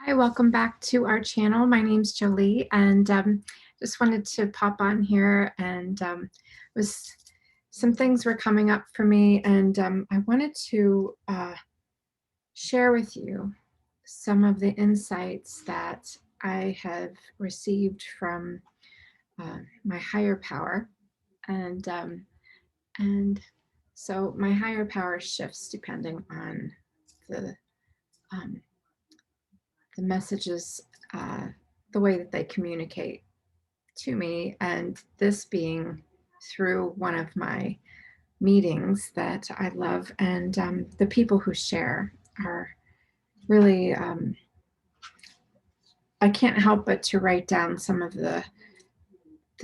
Hi, welcome back to our channel. My name's Jolie, and just wanted to pop on here and was some things were coming up for me, and I wanted to share with you some of the insights that I have received from my higher power, and and so my higher power shifts depending on the um, the messages, the way that they communicate to me, and this being through one of my meetings that I love, and the people who share are really, I can't help but to write down some of the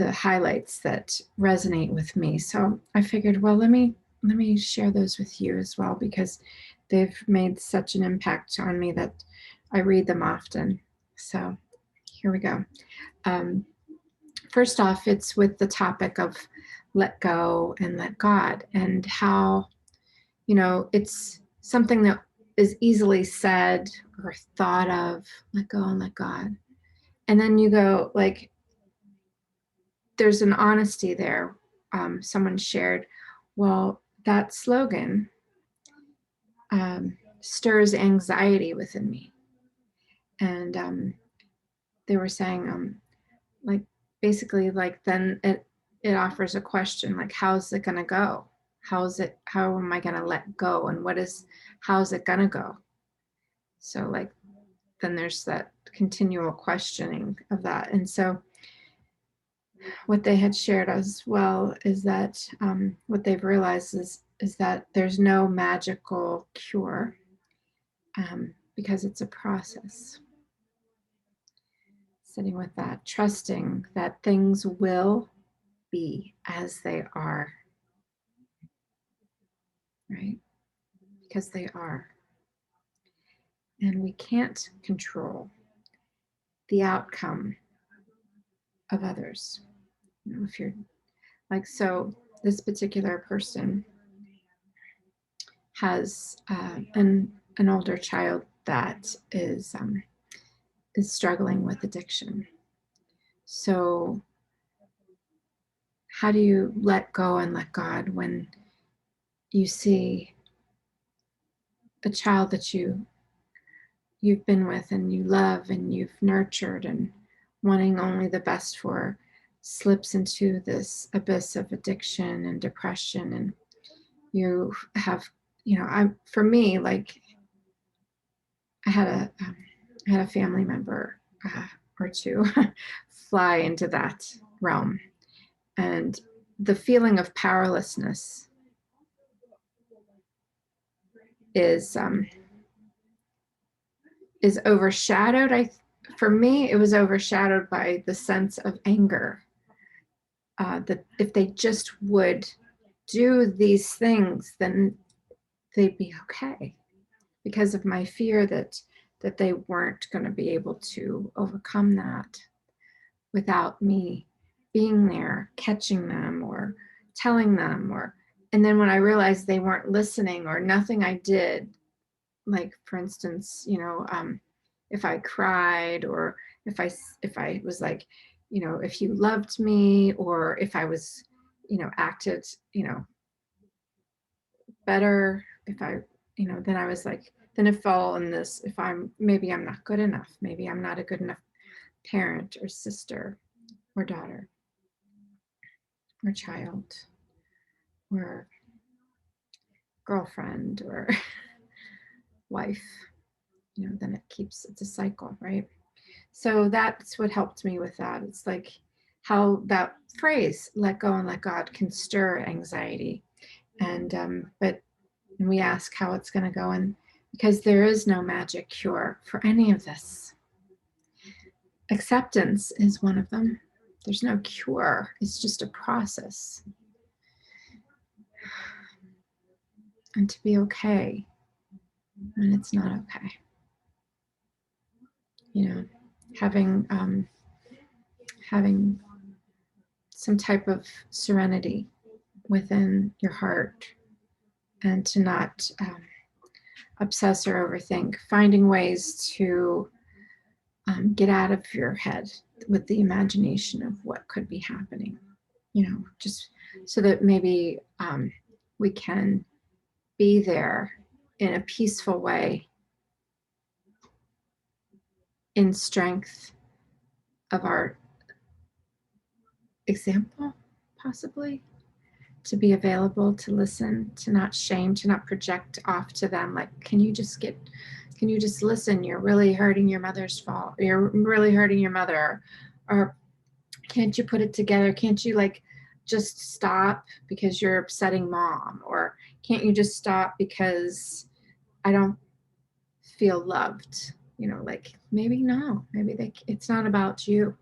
highlights that resonate with me. So I figured, well, let me share those with you as well, because they've made such an impact on me that I read them often. So here we go. First off, it's with the topic of let go and let God, and how, it's something that is easily said or thought of, let go and let God. And then you go, like, there's an honesty there. Someone shared, well, that slogan stirs anxiety within me. And they were saying, like, basically, like, then it offers a question, like, how's it going to go? How am I going to let go? And how's it going to go? So, like, then there's that continual questioning of that. And so what they had shared as well is that what they've realized is that there's no magical cure, because it's a process. Sitting with that, trusting that things will be as they are, right? Because they are. And we can't control the outcome of others. If you're like, so this particular person has an older child that is struggling with addiction. So how do you let go and let God when you see a child that you've been with and you love and you've nurtured and wanting only the best for, slips into this abyss of addiction and depression? And you have, for me, like, I had a family member or two fly into that realm, and the feeling of powerlessness is overshadowed. For me, it was overshadowed by the sense of anger, that if they just would do these things, then they'd be okay, because of my fear that they weren't going to be able to overcome that without me being there, catching them or telling them. And then when I realized they weren't listening, or nothing I did, like, for instance, if I cried, or if I was like, if you loved me, or if I was, acted, better, if I, then I was like, then it fell in this, maybe I'm not good enough, maybe I'm not a good enough parent or sister or daughter or child or girlfriend or wife, then it's a cycle, right? So that's what helped me with that. It's like how that phrase, let go and let God, can stir anxiety. But we ask how it's going to go. And because there is no magic cure for any of this, acceptance is one of them. There's no cure. It's just a process. And to be okay when it's not okay. Having some type of serenity within your heart, and to not obsess or overthink, finding ways to get out of your head with the imagination of what could be happening, just so that maybe we can be there in a peaceful way, in strength of our example, possibly, to be available, to listen, to not shame, to not project off to them like, can you just listen? You're really hurting your mother's fault. You're really hurting your mother. Or can't you put it together? Can't you just stop because you're upsetting mom? Or can't you just stop because I don't feel loved? Maybe no, maybe it's not about you.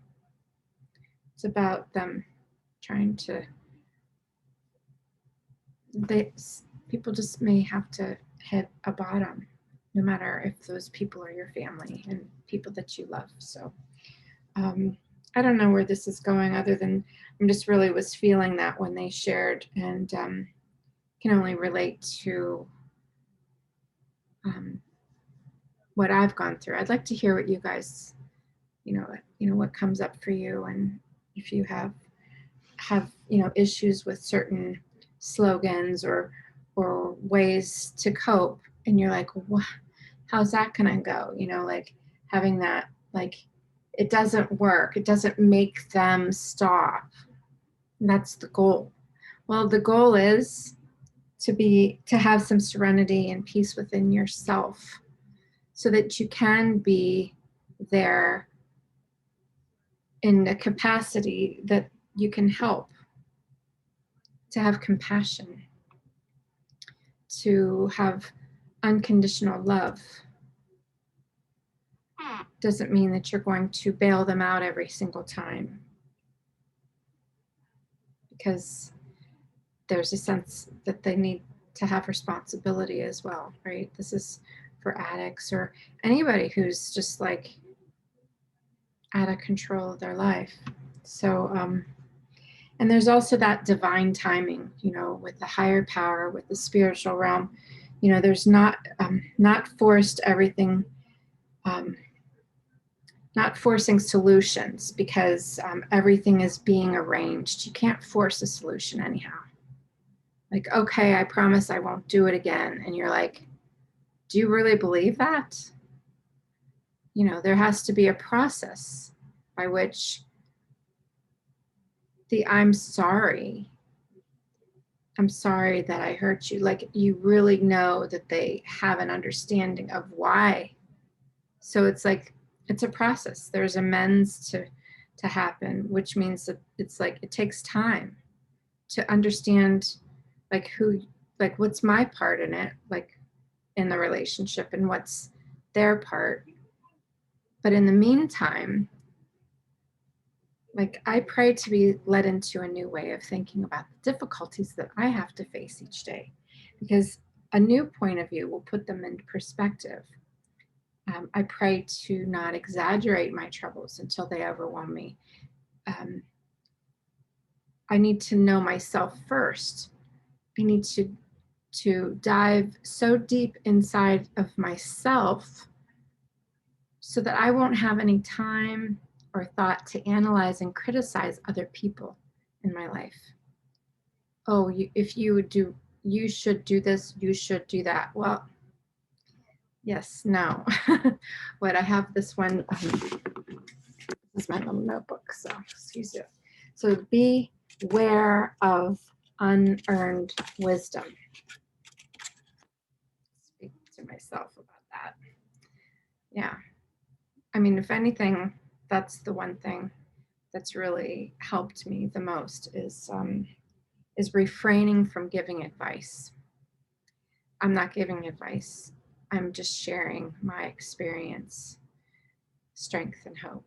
It's about them trying to, people just may have to hit a bottom, no matter if those people are your family and people that you love. So I don't know where this is going, other than I'm just really was feeling that when they shared, and can only relate to what I've gone through. I'd like to hear what you guys, what comes up for you, and if you have issues with certain slogans or ways to cope, and you're like, well, how's that gonna go? Having that, it doesn't work, it doesn't make them stop. And that's the goal. Well, the goal is to have some serenity and peace within yourself, so that you can be there in a capacity that you can help, to have compassion, to have unconditional love. Doesn't mean that you're going to bail them out every single time, because there's a sense that they need to have responsibility as well, right? This is for addicts or anybody who's just out of control of their life. So, and there's also that divine timing, with the higher power, with the spiritual realm. There's not forced everything, not forcing solutions, because everything is being arranged. You can't force a solution anyhow. Okay, I promise I won't do it again. And you're like, do you really believe that? There has to be a process by which I'm sorry that I hurt you. You really know that they have an understanding of why. So it's a process. There's amends to happen, which means that it takes time to understand what's my part in it, in the relationship, and what's their part. But in the meantime, I pray to be led into a new way of thinking about the difficulties that I have to face each day, because a new point of view will put them into perspective. I pray to not exaggerate my troubles until they overwhelm me. I need to know myself first. I need to dive so deep inside of myself so that I won't have any time or thought to analyze and criticize other people in my life. Oh, you should do this, you should do that. Well, yes, no. What I have this one, this is my little notebook, so excuse it. So beware of unearned wisdom. Speak to myself about that. Yeah. I mean, if anything, that's the one thing that's really helped me the most is refraining from giving advice. I'm not giving advice. I'm just sharing my experience, strength, and hope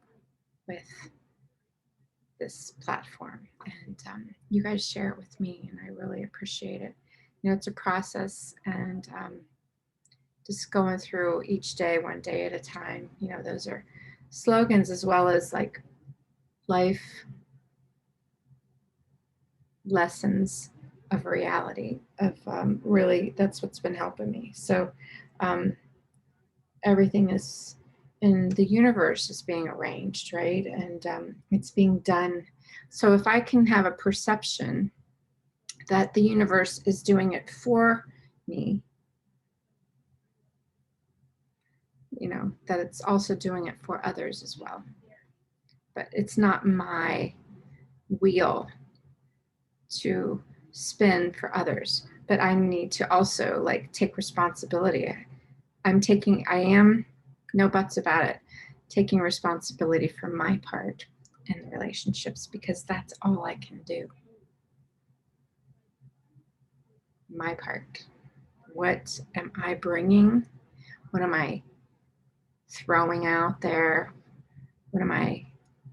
with this platform. And you guys share it with me, and I really appreciate it. It's a process, and just going through each day, one day at a time. Those are slogans as well as life lessons of reality, of really, that's what's been helping me. So everything is and the universe is being arranged, right? And it's being done. So if I can have a perception that the universe is doing it for me, you know, that it's also doing it for others as well. But it's not my wheel to spin for others, but I need to also like take responsibility. I am, no buts about it, taking responsibility for my part in the relationships, because that's all I can do. My part. What am I bringing? What am I throwing out there? What am I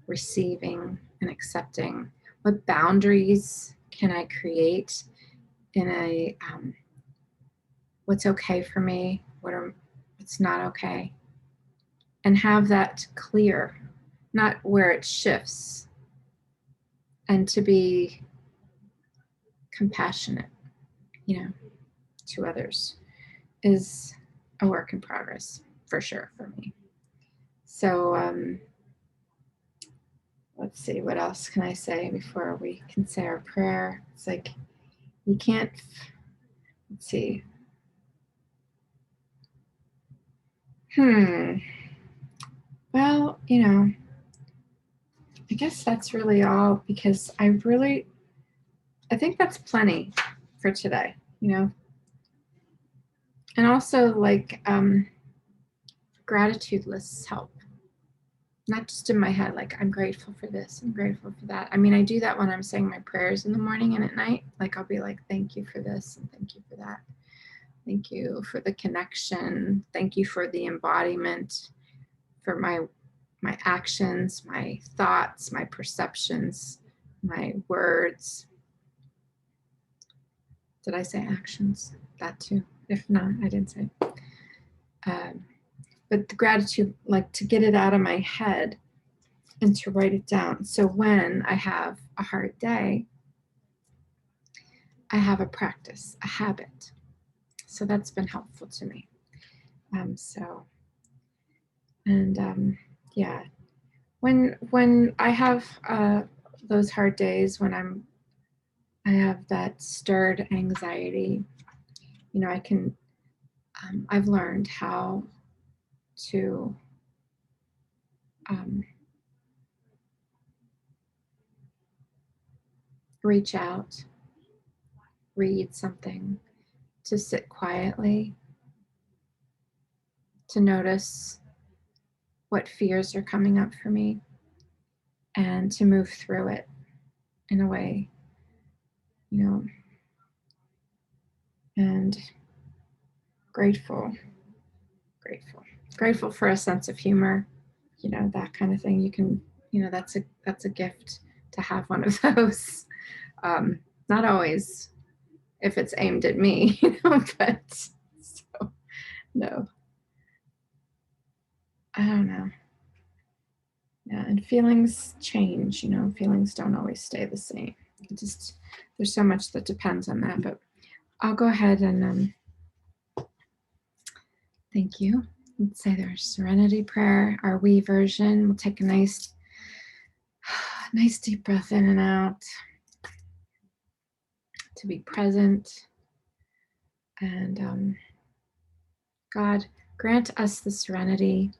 receiving and accepting? What boundaries can I create in a what's okay for me? What's not okay? And have that clear, not where it shifts. And to be compassionate, you know, to others is a work in progress for sure for me. So let's see, what else can I say before we can say our prayer? It's like you can't, let's see. Well, you know, I guess that's really all, because I think that's plenty for today, you know. And also like gratitude lists help. Not just in my head, like I'm grateful for this, I'm grateful for that. I mean, I do that when I'm saying my prayers in the morning and at night. Like I'll be like, thank you for this and thank you for that. Thank you for the connection. Thank you for the embodiment, for my actions, my thoughts, my perceptions, my words. Did I say actions? That too. If not, I didn't say. But the gratitude, like to get it out of my head and to write it down. So when I have a hard day, I have a practice, a habit. So that's been helpful to me. Yeah, when I have those hard days, when I have that stirred anxiety, you know, I've learned how to reach out, read something, to sit quietly, to notice what fears are coming up for me, and to move through it in a way, you know, and grateful for a sense of humor, you know, that kind of thing. You can, you know, that's a gift to have one of those. Not always if it's aimed at me, you know, but so no, I don't know. Yeah, and feelings change, you know, feelings don't always stay the same. There's so much that depends on that, but I'll go ahead and thank you. Let's say there's Serenity prayer, our we version. We'll take a nice deep breath in and out to be present. And God, grant us the serenity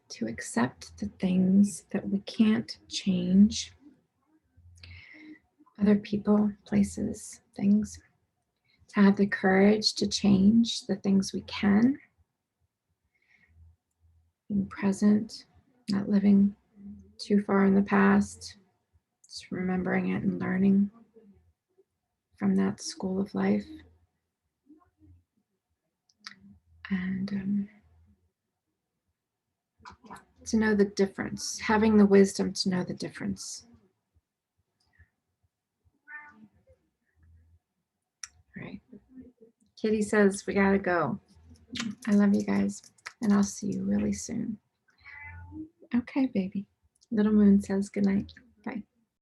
to accept the things that we can't change, other people, places, things, to have the courage to change the things we can, being present, not living too far in the past, just remembering it and learning from that school of life. And to know the difference, having the wisdom to know the difference. All right. Kitty says we gotta go. I love you guys, and I'll see you really soon. Okay, baby. Little Moon says good night.